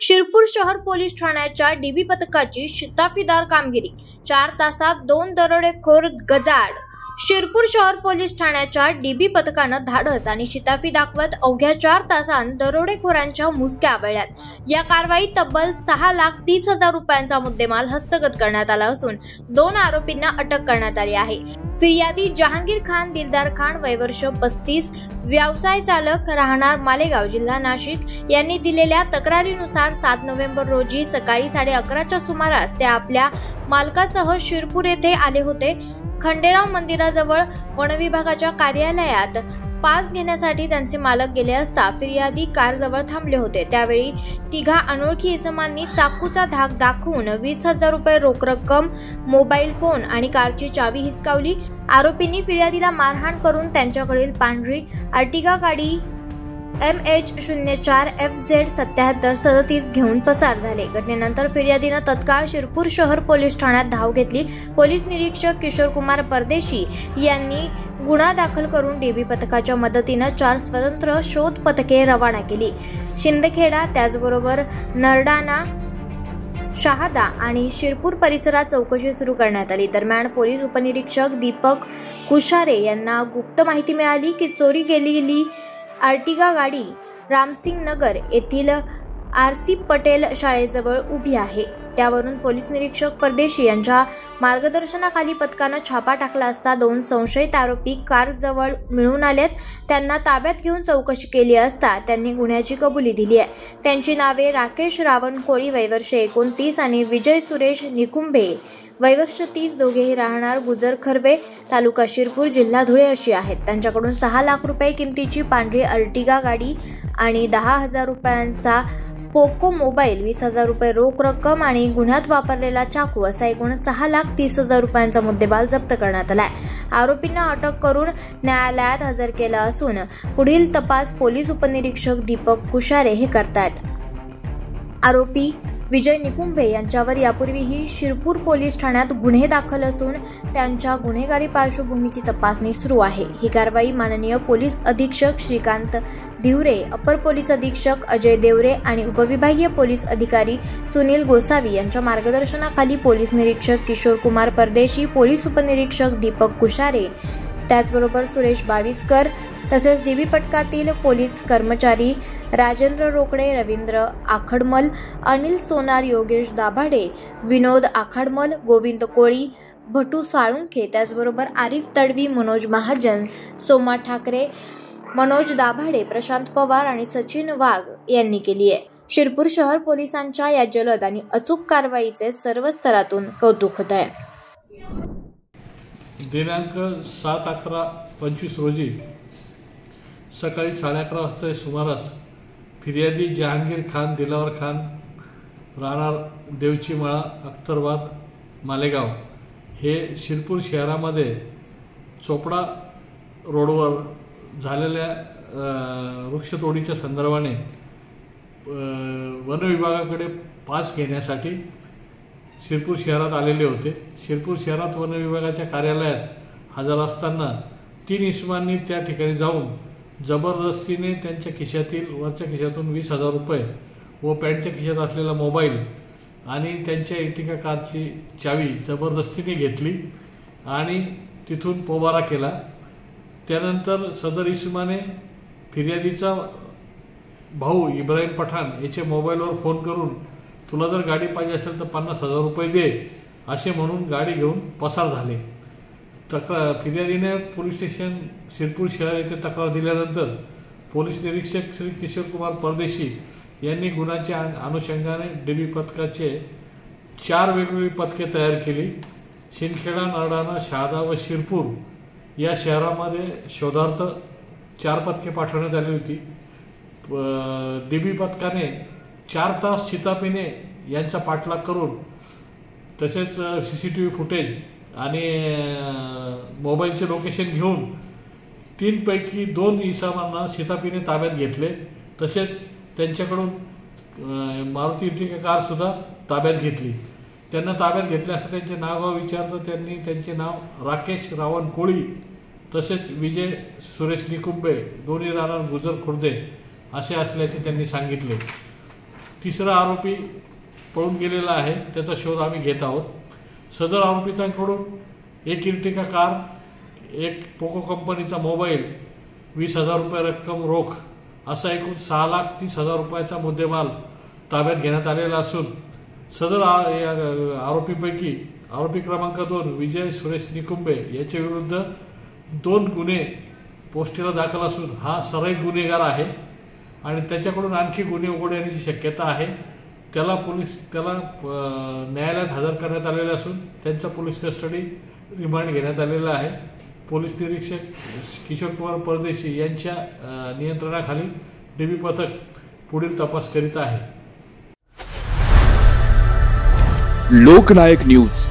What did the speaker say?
शिरपूर शहर पोलीस ठाण्याच्या डीबी पथकाची शिताफीदार कामगिरी, 4 तासात 2 दरोडेखोर गजाआड। शिरपूर शहर पोलीस ठाण्याच्या डीबी पथकानं धाडस आणि शिताफी दाखवत अवघ्या 4 तासांत दरोडेखोरांच्या मुसक्या आवळल्यात। या कारवाईत तब्बल 6,30,000 रुपयांचा मुद्देमाल हस्तगत करण्यात आला असून 2 आरोपींना अटक करण्यात आली आहे। फिर्यादी जहांगीर खान दिलदार खान, वय वर्ष 35, व्यवसाय चालक, राहणार मालेगाव, जिल्हा नाशिक, यांनी दिलेल्या तक्रारीनुसार 7 नोव्हेंबर रोजी सकाळी 11:30च्या सुमारास ते आपल्या मालकासह शिरपूर येथे आले होते। खंडेराव मंदिराजवळ वनविभागाच्या कार्यालयात पास घेण्यासाठी त्यांचे मालक गेले असता फिर्यादी कारजवळ थांबले होते। त्यावेळी तिघा अनोळखी इसमांनी चाकूचा धाक दाखवून 20,000 रुपये रोख रक्कम, मोबाईल फोन आणि कारची चावी हिसकावली। आरोपींनी फिर्यादीला मारहाण करून त्यांच्याकडील पांढरी अर्टिगा गाडी MH04 FZ 7737 घेऊन पसार झाले। घटनेनंतर फिर्यादीनं तत्काळ शिरपूर शहर पोलीस ठाण्यात धाव घेतली। पोलीस निरीक्षक किशोर कुमार परदेशी यांनी गुन्हा दाखल करून डीबी पथकाच्या मदतीनं 4 स्वतंत्र शोध पथके रवाना केली। शिंदखेडा, त्याचबरोबर नरडाणा, शहादा आणि शिरपूर परिसरात चौकशी सुरू करण्यात आली। दरम्यान पोलीस उपनिरीक्षक दीपक कुशारे यांना गुप्त माहिती मिळाली की चोरी गेलेली अर्टिगा गाडी रामसिंग नगर येथील RC पटेल शाळेजवळ उभी आहे। त्यावरून पोलीस निरीक्षक परदेशी यांच्या मार्गदर्शनाखाली पथकानं छापा टाकला असता 2 संशयित आरोपी कारजवळ मिळून आलेत। त्यांना ताब्यात घेऊन चौकशी केली असता त्यांनी गुन्ह्याची कबुली दिली आहे। त्यांची नावे राकेश रावण कोळी, वय वर्ष 29 आणि विजय सुरेश निकुंभे, वय वर्ष 30, दोघेही राहणार गुजर खर्वे, तालुका शिरपूर, जिल्हा धुळे अशी आहेत। त्यांच्याकडून 6 लाख रुपये किमतीची पांढरी अर्टिगा गाडी आणि 10,000 रुपयांचा पोको मोबाईल, 20,000 रुपये रोख रक्कम आणि गुन्ह्यात वापरलेला चाकू असा एकूण 6,30,000 रुपयांचा मुद्देमाल जप्त करण्यात आलाय। आरोपींना अटक करून न्यायालयात हजर केलं असून पुढील तपास पोलीस उपनिरीक्षक दीपक कुशारे हे करतायत। आरोपी विजय निकुंभे यांच्यावर यापूर्वीही शिरपूर पोलीस ठाण्यात गुन्हे दाखल असून त्यांच्या गुन्हेगारी पार्श्वभूमीची तपासणी सुरू आहे। ही कारवाई माननीय पोलीस अधीक्षक श्रीकांत धिवरे, अपर पोलीस अधीक्षक अजय देवरे आणि उपविभागीय पोलीस अधिकारी सुनील गोसावी यांच्या मार्गदर्शनाखाली पोलीस निरीक्षक किशोर कुमार परदेशी, पोलीस उपनिरीक्षक दीपक कुशारे, त्याचबरोबर सुरेश बाविस्कर तसेच डीबी पथकातील पोलीस कर्मचारी राजेंद्र रोकडे, रवींद्र आखडमल, अनिल सोनार, योगेश दाभाडे, विनोद आखाडमल, गोविंद कोळी, भटू साळुंखे, त्याचबरोबर आरिफ तडवी, मनोज महाजन, सोमा ठाकरे, मनोज दाभाडे, प्रशांत पवार आणि सचिन वाघ यांनी केली आहे। शिरपूर शहर पोलिसांच्या या जलद आणि अचूक कारवाईचे सर्व स्तरातून कौतुक होत आहे। दिनांक 7/11/25 रोजी सकाळी 11:30 वाजता सुमारास फिर्यादी जहांगीर खान दिलावर खान, राहणार देवचीमळा, अख्तरबाद, मालेगाव हे शिरपूर शहरामध्ये चोपडा रोडवर झालेल्या वृक्षतोडीच्या संदर्भाने वन विभागाकडे पास घेण्यासाठी शिरपूर शहरात आलेले होते। शिरपूर शहरात वन विभागाच्या कार्यालयात हजर असताना 3 इसमांनी त्या ठिकाणी जाऊन जबरदस्तीने त्यांच्या खिशातील वरच्या खिशातून 20,000 रुपये व पॅन्टच्या खिशात असलेला मोबाईल आणि त्यांच्या अर्टिगा कारची चावी जबरदस्तीने घेतली आणि तिथून पोबारा केला। त्यानंतर सदर इसमाने फिर्यादीचा भाऊ इब्राहिम पठाण याच्या मोबाईलवर फोन करून तुला जर गाडी पाहिजे असेल तर 50,000 रुपये दे असे म्हणून गाडी घेऊन पसार झाले। फिर्यादीने पोलीस स्टेशन शिरपूर शहर येथे तक्रार दिल्यानंतर पोलीस निरीक्षक श्री किशोर कुमार परदेशी यांनी गुन्ह्याच्या अनुषंगाने डीबी पथकाचे 4 वेगवेगळी पथके तयार केली। शिंदखेडा, नरडाणा, शहादा व शिरपूर या शहरामध्ये शोधार्थ 4 पथके पाठवण्यात आली होती। डीबी पथकाने 4 तास शिताफीने यांचा पाठलाग करून तसेच CCTV फुटेज आणि मोबाईलचे लोकेशन घेऊन 3 पैकी 2 इसमांना शिताफीने ताब्यात घेतले। तसेच त्यांच्याकडून मारुती अर्टिगा कार सुद्धा ताब्यात घेतली। त्यांना ताब्यात घेतले असता त्यांचे नाव विचारता त्यांनी त्यांचे नाव राकेश रावण कोळी तसेच विजय सुरेश निकुंभे, दोन्ही राहणार गुजर खुर्दे असे असल्याचे त्यांनी सांगितले। तिसरा आरोपी पळून गेलेला आहे, त्याचा शोध आम्ही घेत आहोत. सदर आरोपितांकडून एक इर्टिगा कार, एक पोको कंपनीचा मोबाईल, 20,000 रुपये रक्कम रोख असा एकूण 6,30,000 रुपयाचा मुद्देमाल ताब्यात घेण्यात आलेला असून सदर आरोपीपैकी आरोपी क्रमांक 2 विजय सुरेश निकुंबे याच्या विरुद्ध 2 गुन्हे पोस्टीला दाखल असून हा सराईत गुन्हेगार आहे आणि त्याच्याकडून आणखी गुन्हे उघड येण्याची शक्यता आहे. त्याला न्यायालयात हजर करण्यात आलेले असून त्यांचा पोलीस कस्टडी रिमांड घेण्यात आलेला आहे. पोलीस निरीक्षक किशोरकुमार परदेशी यांच्या नियंत्रणाखाली डीबी पथक पुढील तपास करीत आहे. लोकनायक न्यूज